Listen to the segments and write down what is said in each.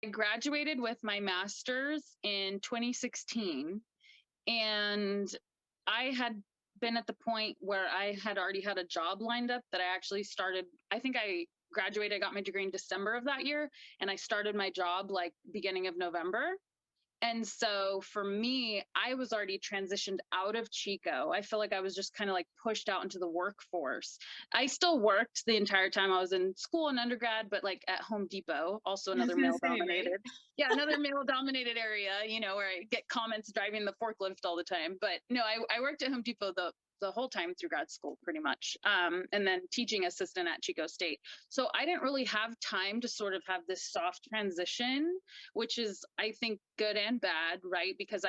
I graduated with my master's in 2016, and I had been at the point where I had already had a job lined up that I actually started. I think I graduated, I got my degree in December of that year, and I started my job like beginning of November. And so for me, I was already transitioned out of Chico. I feel like I was just kind of like pushed out into the workforce. I still worked the entire time I was in school and undergrad, but like at Home Depot, also I was another gonna male say, right? dominated. Yeah, another male dominated area, where I get comments driving the forklift all the time. But no, I worked at Home Depot the whole time through grad school, pretty much. And then teaching assistant at Chico State. So I didn't really have time to sort of have this soft transition, which is, I think, good and bad, right? Because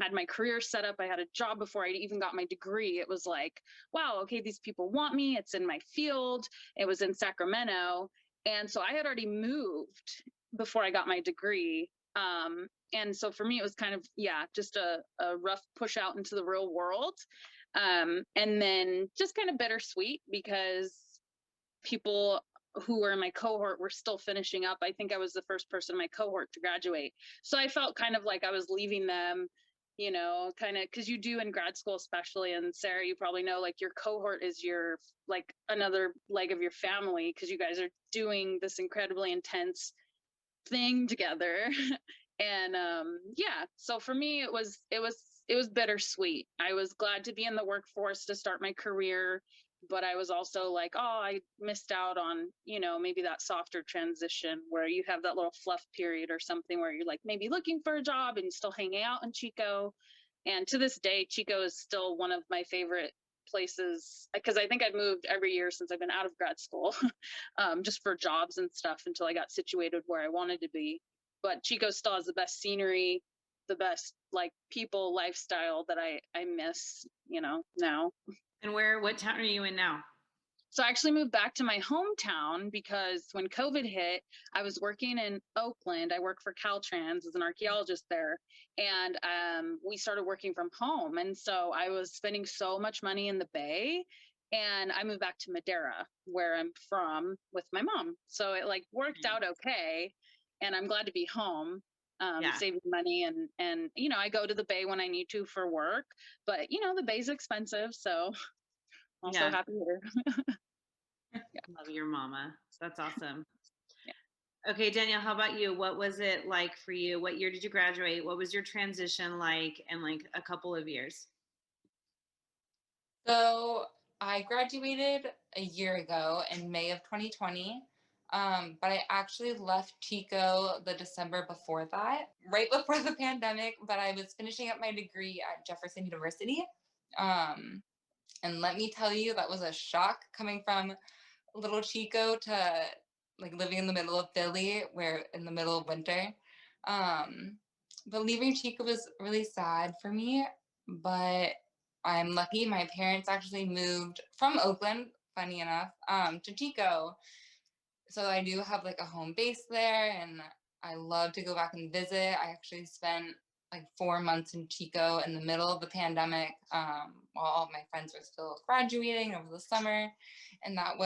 had my career set up. I had a job before I even got my degree. It was like, wow, okay, these people want me. It's in my field. It was in Sacramento. And so I had already moved before I got my degree. And so for me, it was kind of, yeah, just a rough push out into the real world. And then just kind of bittersweet because people who were in my cohort were still finishing up. I think I was the first person in my cohort to graduate. So I felt kind of like I was leaving them, kind of because you do in grad school, especially. And Sarah, you probably know, like, your cohort is your like another leg of your family because you guys are doing this incredibly intense thing together. And yeah, so for me it was bittersweet. I was glad to be in the workforce to start my career, but I was also like, oh, I missed out on, maybe that softer transition where you have that little fluff period or something where you're like maybe looking for a job and still hanging out in Chico. And to this day, Chico is still one of my favorite places because I think I've moved every year since I've been out of grad school, just for jobs and stuff until I got situated where I wanted to be. But Chico still has the best scenery, the best like people lifestyle that I miss, now. And what town are you in now? So I actually moved back to my hometown because when COVID hit, I was working in Oakland. I work for Caltrans as an archaeologist there. And we started working from home. And so I was spending so much money in the Bay. And I moved back to Madera, where I'm from, with my mom. So it like worked out okay. And I'm glad to be home, Yeah. saving money. And, I go to the Bay when I need to for work. But, the Bay's expensive. So also Yeah. happy here. Love your mama. That's awesome. Yeah. Okay, Danielle, how about you? What was it like for you? What year did you graduate? What was your transition like in like a couple of years? So I graduated a year ago in May of 2020, but I actually left Chico the December before that, right before the pandemic. But I was finishing up my degree at Jefferson University. And let me tell you, that was a shock coming from little Chico to like living in the middle of Philly, where in the middle of winter. But leaving Chico was really sad for me, but I'm lucky. My parents actually moved from Oakland, funny enough, to Chico. So I do have like a home base there, and I love to go back and visit. I actually spent like 4 months in Chico in the middle of the pandemic, while all of my friends were still graduating over the summer. And that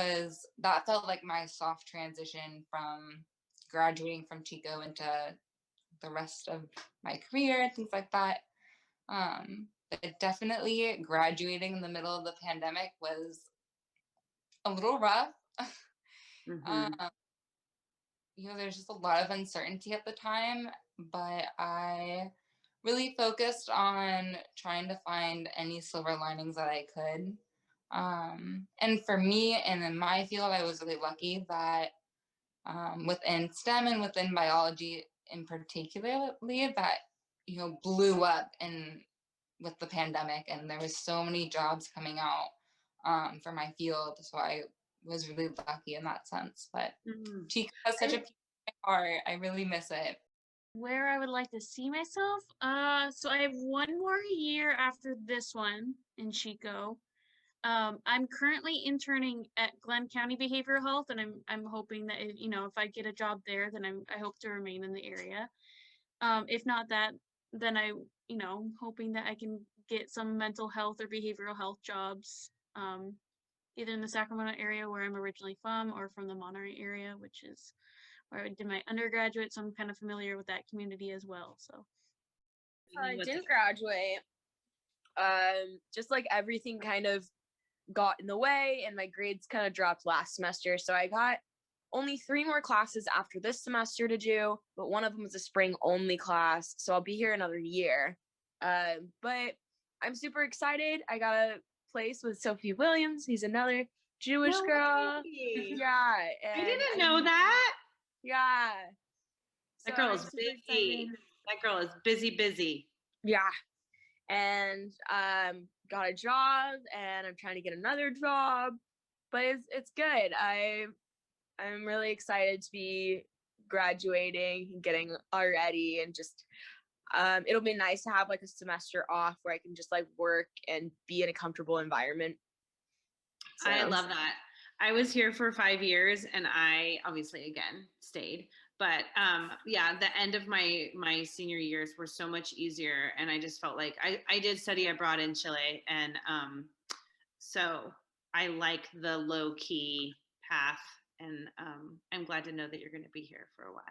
felt like my soft transition from graduating from Chico into the rest of my career, things like that. But definitely graduating in the middle of the pandemic was a little rough. Mm-hmm. um, there's just a lot of uncertainty at the time, but I really focused on trying to find any silver linings that I could. And for me and in my field, I was really lucky that within STEM and within biology in particularly, that blew up and with the pandemic, and there was so many jobs coming out for my field, so I was really lucky in that sense. But Mm-hmm. Chico has such a piece of my heart. I really miss it. Where I would like to see myself. So I have one more year after this one in Chico. I'm currently interning at Glenn County Behavioral Health, and I'm hoping that if I get a job there, then I hope to remain in the area. If not that, then hoping that I can get some mental health or behavioral health jobs, either in the Sacramento area where I'm originally from, or from the Monterey area, which is where I did my undergraduate, so I'm kind of familiar with that community as well. So I didn't graduate. Just like everything kind of got in the way and my grades kind of dropped last semester. So I got only 3 more classes after this semester to do, but one of them was a spring only class. So I'll be here another year. But I'm super excited. I got a place with Sophie Williams. He's another Jewish girl. way. Yeah. I and didn't know that. Yeah. That So girl I'm is super busy. excited. That girl is busy. Yeah. And got a job and I'm trying to get another job. But it's good. I'm really excited to be graduating and getting already and just it'll be nice to have like a semester off where I can just like work and be in a comfortable environment. I So- love that. I was here for 5 years and I obviously again stayed. But yeah, the end of my senior years were so much easier. And I just felt like I did study abroad in Chile. And so I like the low key path. And I'm glad to know that you're going to be here for a while.